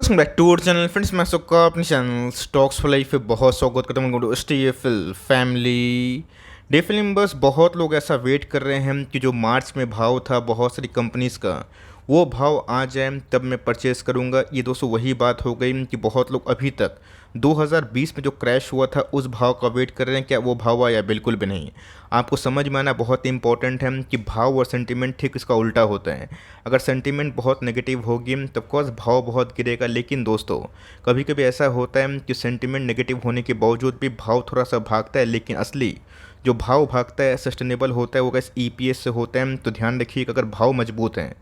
Welcome back to our channel friends. मैं सबका अपने चैनल स्टॉक्स फॉर लाइफ पे बहुत स्वागत करता हूँ। STFL फैमिली डेफिनेटली मेंबर्स, बहुत लोग ऐसा वेट कर रहे हैं कि जो मार्च में भाव था बहुत सारी कंपनीज़ का, वो भाव आ जाए तब मैं परचेज़ करूँगा। ये दोस्तों वही बात हो गई कि बहुत लोग अभी तक 2020 में जो क्रैश हुआ था उस भाव का वेट कर रहे हैं। क्या वो भाव आया? बिल्कुल भी नहीं। आपको समझ में आना बहुत इंपॉर्टेंट है कि भाव और सेंटीमेंट ठीक इसका उल्टा होता है। अगर सेंटीमेंट बहुत नेगेटिव होगी तो ऑफकोर्स भाव बहुत गिरेगा। लेकिन दोस्तों, कभी कभी ऐसा होता है कि सेंटीमेंट नेगेटिव होने के बावजूद भी भाव थोड़ा सा भागता है, लेकिन असली जो भाव भागता है सस्टेनेबल होता है वो कैसे EPS से होता है। तो ध्यान रखिएगा, अगर भाव मजबूत हैं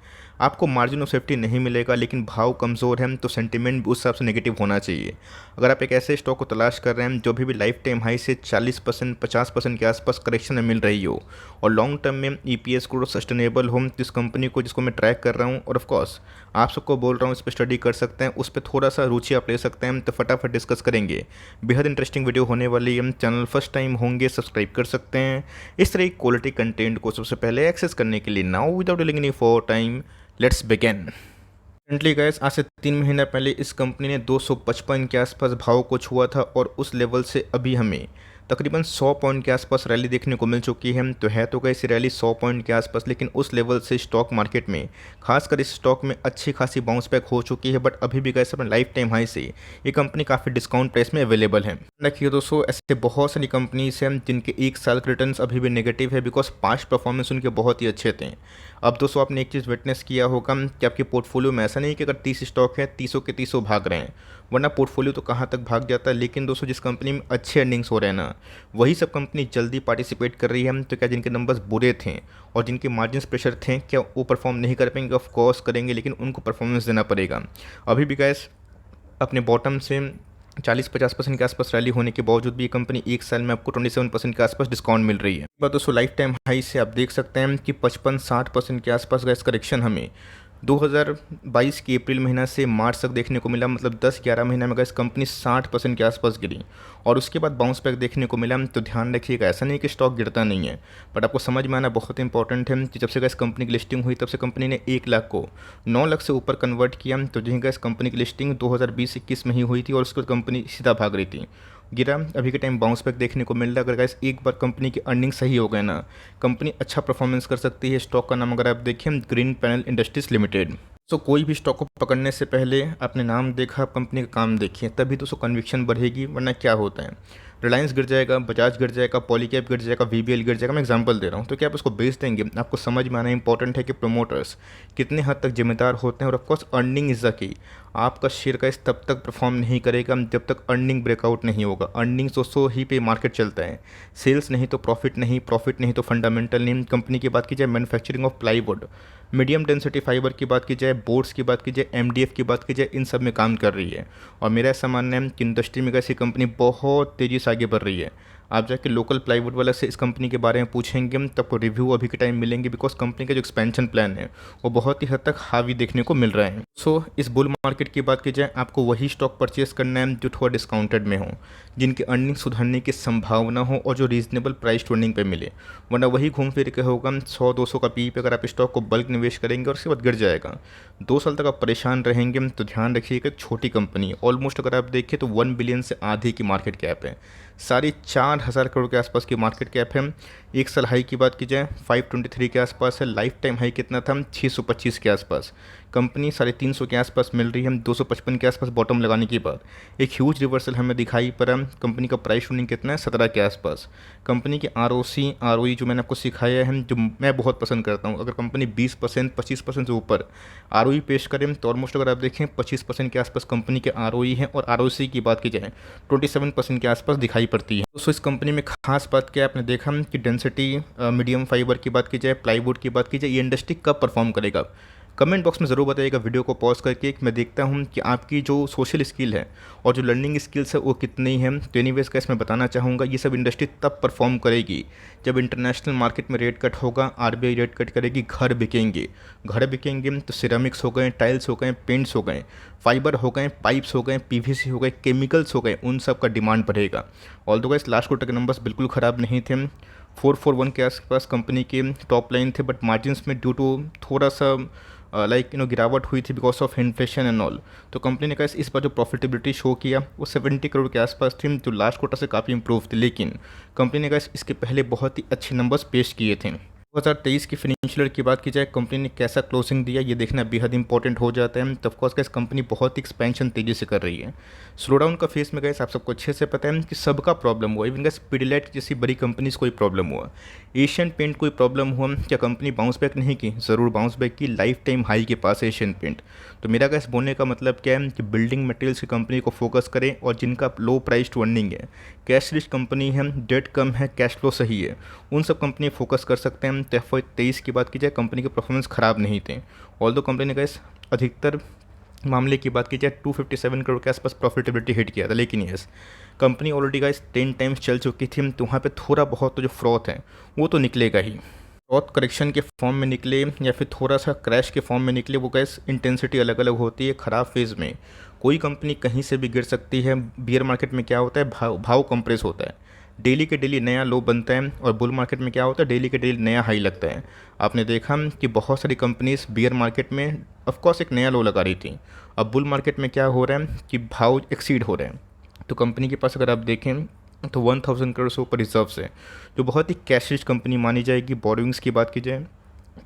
आपको मार्जिन ऑफ सेफ्टी नहीं मिलेगा, लेकिन भाव कमज़ोर है तो सेंटीमेंट भी उस हिसाब से नेगेटिव होना चाहिए। अगर आप एक ऐसे स्टॉक को तलाश कर रहे हैं जो भी लाइफ टाइम हाई से 40% 50% के आसपास करेक्शन में मिल रही हो और लॉन्ग टर्म में EPS ग्रोथ सस्टेनेबल हो, जिस कंपनी को जिसको मैं ट्रैक कर रहा हूँ और ऑफकोर्स आप सबको बोल रहा हूँ इस पर स्टडी कर सकते हैं, उस पर थोड़ा सा रुचि आप ले सकते हैं, तो फटाफट डिस्कस करेंगे। बेहद इंटरेस्टिंग वीडियो होने वाली है। चैनल फर्स्ट टाइम होंगे सब्सक्राइब कर सकते हैं इस तरह की क्वालिटी कंटेंट को सबसे पहले एक्सेस करने के लिए। Now without delaying any for time, let's begin. Recently gas आज से 3 महीना पहले इस कंपनी ने 255 के आसपास भाव को छुआ था और उस लेवल से अभी हमें तकरीबन 100 पॉइंट के आसपास रैली देखने को मिल चुकी है। तो है तो गैस रैली 100 पॉइंट के आसपास, लेकिन उस लेवल से स्टॉक मार्केट में खासकर इस स्टॉक में अच्छी खासी बाउंस बैक हो चुकी है। बट अभी भी गैस अपने लाइफ टाइम हाई से ये कंपनी काफ़ी डिस्काउंट प्राइस में अवेलेबल है। देखिए दोस्तों, ऐसे बहुत सारी कंपनीज हैं जिनके एक साल के रिटर्न अभी भी नेगेटिव है, बिकॉज पास्ट परफॉर्मेंस उनके बहुत ही अच्छे थे। अब दोस्तों आपने एक चीज़ विटनेस किया होगा कि आपके पोर्टफोलियो में ऐसा नहीं कि अगर 30 स्टॉक है 30 के 30 भाग रहे हैं, वरना पोर्टफोलियो तो कहाँ तक भाग जाता है। लेकिन दोस्तों जिस कंपनी में अच्छे अर्निंग्स हो रहे हैं ना, वही सब कंपनी जल्दी पार्टिसिपेट कर रही है। तो क्या जिनके नंबर्स बुरे थे और जिनके मार्जिन प्रेशर थे, क्या वो परफॉर्म नहीं कर पाएंगे? ऑफ कोर्स करेंगे, लेकिन उनको परफॉर्मेंस देना पड़ेगा। अभी भी गैस अपने बॉटम से 40-50% के आसपास रैली होने के बावजूद भी ये कंपनी एक साल में आपको 27% के आसपास डिस्काउंट मिल रही है। बात दोस्तों लाइफ टाइम हाई से आप देख सकते हैं कि 55-60% के आसपास गैस करेक्शन हमें 2022 के अप्रैल महीना से मार्च तक देखने को मिला। मतलब 10-11 महीना में गैस कंपनी 60% के आसपास गिरी और उसके बाद बाउंस बैक देखने को मिला। तो ध्यान रखिएगा, ऐसा नहीं कि स्टॉक गिरता नहीं है, बट आपको समझ में आना बहुत इंपॉर्टेंट है कि जब से गैस कंपनी की लिस्टिंग हुई तब से कंपनी ने 1 लाख को 9 लाख से ऊपर कन्वर्ट किया। तो जहीं गैस कंपनी की लिस्टिंग 2020-21 में ही हुई थी और उसके बाद कंपनी सीधा भाग रही थी, गिरा। अभी के टाइम बाउंस बैक देखने को मिल रहा है। अगर गाइस एक बार कंपनी की अर्निंग सही हो गए ना, कंपनी अच्छा परफॉर्मेंस कर सकती है। स्टॉक का नाम अगर आप देखें ग्रीन पैनल इंडस्ट्रीज लिमिटेड। सो कोई भी स्टॉक को पकड़ने से पहले आपने नाम देखा, कंपनी का काम देखिए, तभी तो कन्विक्शन बढ़ेगी। वरना क्या होता है, रिलायंस गिर जाएगा, बजाज गिर जाएगा, पॉलीकैब गिर जाएगा, VBL गिर जाएगा। मैं एग्जांपल दे रहा हूँ, तो क्या आप उसको बेच देंगे? आपको समझ में आना इंपॉर्टेंट है कि प्रमोटर्स कितने हद तक जिम्मेदार होते हैं। और of course earning is the key. आपका शेयर का इस तब तक परफॉर्म नहीं करेगा जब तक अर्निंग ब्रेकआउट नहीं होगा। अर्निंग्स दोस्तों ही पे मार्केट चलता है। सेल्स नहीं तो प्रॉफिट नहीं, प्रॉफिट नहीं तो फंडामेंटल नहीं। कंपनी की बात की जाए manufacturing of plywood, medium density fibre की बात की जाए, बोर्ड्स की बात की जाए, MDF की बात की जाए, इन सब में काम कर रही है। और मेरा ऐसा मानना है कि इंडस्ट्री में ऐसी कंपनी बहुत तेज़ी से आगे बढ़ रही है। आप जाके लोकल प्लाईवुड वाला से इस कंपनी के बारे में पूछेंगे तब आपको रिव्यू अभी के टाइम मिलेंगे, बिकॉज कंपनी का जो एक्सपेंशन प्लान है वो बहुत ही हद तक हावी देखने को मिल रहा है। सो इस बुल मार्केट की बात की जाए, आपको वही स्टॉक परचेस करना है जो थोड़ा डिस्काउंटेड में हो, जिनकी अर्निंग सुधरने की संभावना हो और जो रीजनेबल प्राइस टू अर्निंग पे मिले। वरना वही घूम फिर के होगा 100-200 का PE पे अगर आप स्टॉक को बल्क निवेश करेंगे और उसके बाद गिर जाएगा, 2 साल तक आप परेशान रहेंगे। तो ध्यान रखिएगा, छोटी कंपनी ऑलमोस्ट अगर आप देखें तो 1 बिलियन से आधी की मार्केट कैप है, 4,500 करोड़ के आसपास की मार्केट कैप है। एक साल हाई की बात की जाए 523 के आसपास है। लाइफ टाइम हाई कितना था? 625 के आसपास। कंपनी 350 के आसपास मिल रही है, 255 के आसपास बॉटम लगाने के बाद एक ह्यूज रिवर्सल हमें दिखाई पड़ा। कंपनी का प्राइस अर्निंग कितना है? 17 के आसपास। कंपनी की ROC ROE जो मैंने आपको सिखाया है, जो मैं बहुत पसंद करता हूँ, अगर कंपनी 20% 25% से ऊपर ROE पेश करें तो ऑलमोस्ट अगर आप देखें 25% के आसपास कंपनी के ROE है। और ROC की बात की जाए 27% के आसपास दिखाई पड़ती है। तो इस कंपनी में खास बात क्या आपने देखा कि डेंसिटी मीडियम फाइबर की बात की जाए, प्लाईवुड की बात की जाए, ये इंडस्ट्री कब परफॉर्म करेगा? कमेंट बॉक्स में ज़रूर बताइएगा वीडियो को पॉज करके। मैं देखता हूँ कि आपकी जो सोशल स्किल है और जो लर्निंग स्किल्स है वो कितनी है। तो एनीवेज का इसमें बताना चाहूँगा, ये सब इंडस्ट्री तब परफॉर्म करेगी जब इंटरनेशनल मार्केट में रेट कट होगा, RBI रेट कट करेगी, घर बिकेंगे। घर बिकेंगे तो सिरेमिक्स हो गए, टाइल्स हो गए, पेंट्स हो गए, फाइबर हो गए, पाइप्स हो गए, PVC हो गए, केमिकल्स हो गए, उन सब का डिमांड बढ़ेगा। ऑल्दो गाइस लास्ट क्वार्टर के नंबर्स बिल्कुल ख़राब नहीं थे। 441 के आसपास कंपनी के टॉप लाइन थे, बट मार्जिन्स में ड्यू टू थोड़ा सा गिरावट हुई थी because of inflation and all. तो कंपनी ने कहा इस बार जो प्रॉफिटेबिलिटी शो किया वो 70 करोड़ के आसपास थी, जो लास्ट क्वार्टर से काफ़ी इंप्रूव थी। लेकिन कंपनी ने कहा इसके पहले बहुत ही अच्छे नंबर्स पेश किए थे। 2023 की फाइनेंशियल ईयर की बात की जाए, कंपनी ने कैसा क्लोजिंग दिया ये देखना बेहद इंपॉर्टेंट हो जाता है। तो ऑफकोर्स गैस कंपनी बहुत ही एक्सपेंशन तेज़ी से कर रही है। स्लोडाउन का फेस में गैस आप सबको अच्छे से पता है कि सबका प्रॉब्लम हुआ, इवन गैस पिडिलाइट जैसी बड़ी कंपनीज कोई प्रॉब्लम हुआ, एशियन पेंट कोई प्रॉब्लम हुआ। क्या कंपनी बाउंस बैक नहीं की? ज़रूर बाउंस बैक की, लाइफ टाइम हाई के पास है एशियन पेंट। तो मेरा गैस बोलने का मतलब क्या है कि बिल्डिंग मटेरियल्स की कंपनी को फोकस करें और जिनका लो प्राइस टू अर्निंग है, कैश रिच कंपनी है, डेट कम है, कैश फ्लो सही है, उन सब कंपनी फोकस कर सकते हैं। तो FY23 की बात की जाए, कंपनी के परफॉर्मेंस ख़राब नहीं थे। ऑल्दो कंपनी ने गैस अधिकतर मामले की बात की जाए 257 करोड़ के आसपास प्रॉफिटेबिलिटी हिट किया था। लेकिन yes, company already guys 10 times चल चुकी थी, तो वहाँ पे थोड़ा बहुत तो जो फ्रॉथ है वो तो निकलेगा ही। फ्रॉथ करेक्शन के फॉर्म में निकले या फिर थोड़ा सा क्रैश के फॉर्म में निकले, वो गैस इंटेंसिटी अलग अलग होती है। ख़राब फेज़ में कोई कंपनी कहीं से भी गिर सकती है। बियर मार्केट में क्या होता है, भाव कंप्रेस होता है, डेली के डेली नया लो बनता है। और बुल मार्केट में क्या होता है, डेली के डेली नया हाई लगता है। आपने देखा कि बहुत सारी कंपनीज बियर मार्केट में ऑफकोर्स एक नया लो लगा रही थी। अब बुल मार्केट में क्या हो रहा है कि भाव एक्सीड हो रहे हैं। तो कंपनी के पास अगर आप देखें तो 1000 करोड़ से ऊपर रिजर्व्स है, जो बहुत ही कैश रिच कंपनी मानी जाएगी। बोरोइंग्स की बात की जाए,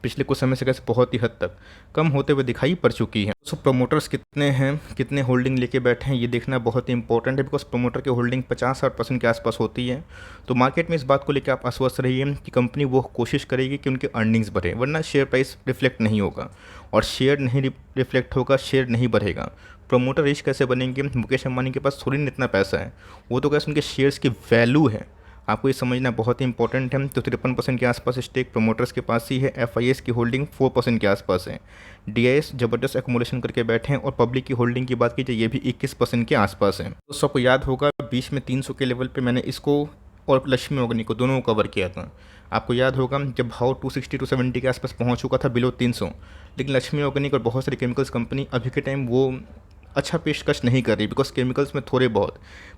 पिछले कुछ समय से कैसे बहुत ही हद तक कम होते हुए दिखाई पड़ चुकी है। सो प्रमोटर्स कितने हैं, कितने होल्डिंग लेके बैठे हैं, ये देखना बहुत ही इंपॉर्टेंट है। बिकॉज प्रमोटर की होल्डिंग 50-60% के आसपास होती है। तो मार्केट में इस बात को लेकर आप आश्वस्त रहिए कि कंपनी वो कोशिश करेगी कि उनके अर्निंग्स बढ़े, वरना शेयर प्राइस रिफ्लेक्ट नहीं होगा। और शेयर नहीं रिफ्लेक्ट होगा, शेयर नहीं बढ़ेगा। प्रमोटर रिच कैसे बनेंगे? मुकेश अंबानी के पास थोड़ी ना इतना पैसा है, वो तो कैसे उनके शेयर्स की वैल्यू है, आपको ये समझना बहुत ही इंपॉर्टेंट है। तो 53% के आसपास स्टेक प्रमोटर्स के पास ही है। FIS की होल्डिंग 4% के आसपास है। DIS ज़बरदस्त एक्मुलेशन करके बैठे हैं। और पब्लिक की होल्डिंग की बात कीजिए, ये भी 21% के आसपास है। तो सबको याद होगा बीच में 300 के लेवल पे मैंने इसको और लक्ष्मी ऑर्गेनिक को दोनों को कवर किया था। आपको याद होगा जब भाव 260-270 के आसपास पहुंच चुका था बिलो 300, लेकिन लक्ष्मी ऑर्गेनिक और बहुत सारी केमिकल्स कंपनी अभी के टाइम वो अच्छा पेशकश नहीं कर रही। बिकॉज केमिकल्स में थोड़े बहुत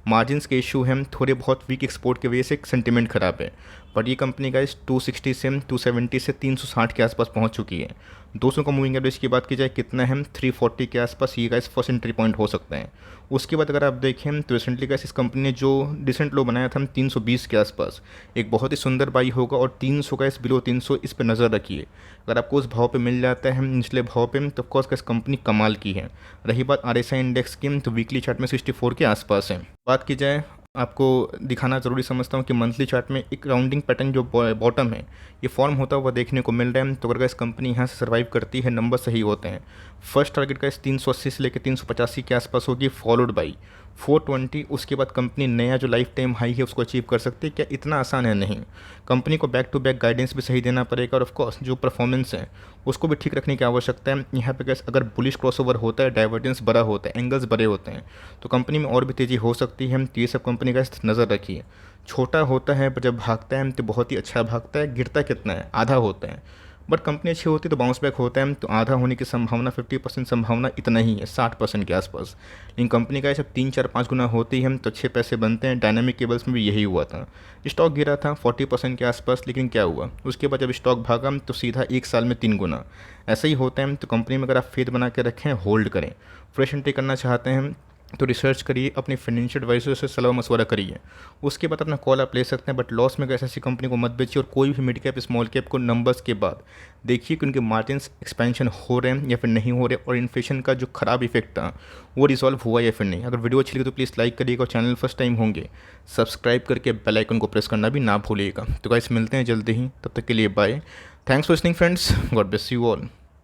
मार्जिन्स के इशू हैं, थोड़े बहुत वीक एक्सपोर्ट की वजह से सेंटिमेंट ख़राब है। बट ये कंपनी का इस 260 से 270 से 360 के आसपास पहुंच चुकी है। 200 का मूविंग एवरेज की बात की जाए कितना है, 340 के आसपास ये गाइस फर्स्ट एंट्री पॉइंट हो सकते हैं। उसके बाद अगर आप देखें तो रिसेंटली गाइस इस कंपनी ने जो डिसेंट लो बनाया था 320 के आसपास, एक बहुत ही सुंदर बाई होगा। और 300 का इस बिलो 300 इस पर नज़र रखिए। अगर आपको उस भाव पे मिल जाता है निचले भाव पे, तो ऑफकोर्स का इस कंपनी कमाल की है। रही बात RSI इंडेक्स की, तो वीकली चार्ट में 64 के आसपास है। बात की जाए, आपको दिखाना ज़रूरी समझता हूँ कि मंथली चार्ट में एक राउंडिंग पैटर्न जो बॉटम है ये फॉर्म होता हुआ देखने को मिल रहा है। तो अगर इस कंपनी यहाँ से सर्वाइव करती है, नंबर सही होते हैं, फर्स्ट टारगेट का इस 380 से लेकर 385 के आसपास होगी, फॉलोड बाई 420। उसके बाद कंपनी नया जो लाइफ टाइम हाई है उसको अचीव कर सकती है। क्या इतना आसान है? नहीं। कंपनी को बैक टू बैक गाइडेंस भी सही देना पड़ेगा। और ऑफकोर्स जो परफॉर्मेंस है उसको भी ठीक रखने की आवश्यकता है। यहाँ पे कैसे अगर बुलिश क्रॉसओवर होता है, डाइवर्जेंस बड़ा होता है, एंगल्स बड़े होते हैं, तो कंपनी में और भी तेज़ी हो सकती है। तो ये सब कंपनी का नज़र रखिए। छोटा होता है पर जब भागता है तो बहुत ही अच्छा भागता है। गिरता कितना है? आधा होता है। बट कंपनी अच्छी होती है तो बाउंस बैक होता है। तो आधा होने की संभावना 50% संभावना इतना ही है, 60% के आसपास। लेकिन कंपनी का ये सब 3-4-5 गुना होती है तो अच्छे पैसे बनते हैं। डायनामिक केबल्स में भी यही हुआ था। स्टॉक गिरा था 40% के आसपास, लेकिन क्या हुआ उसके बाद जब स्टॉक भागा तो सीधा 1 साल में 3 गुना। ऐसा ही होता है। तो कंपनी में अगर आप फेथ बना के रखें, होल्ड करें, फ्रेश एंट्री करना चाहते हैं तो रिसर्च करिए, अपनी फाइनेंशियल एडवाइजर से सलाह मशवरा करिए, उसके बाद अपना कॉल आप ले सकते हैं। बट लॉस में ऐसी कंपनी को मत बेचिए। और कोई भी मिड कैप स्मॉल कैप को नंबर्स के बाद देखिए कि उनके मार्जिन्स एक्सपेंशन हो रहे हैं या फिर नहीं हो रहे, और इन्फ्लेशन का जो खराब इफेक्ट था वो रिजॉल्व हुआ या फिर नहीं। अगर वीडियो अच्छी लगी तो प्लीज़ लाइक करिएगा, और चैनल फर्स्ट टाइम होंगे सब्सक्राइब करके बेल आइकन को प्रेस करना भी ना भूलिएगा। तो गाइस मिलते हैं जल्दी ही, तब तक के लिए bye. Thanks for listening friends, God bless you all.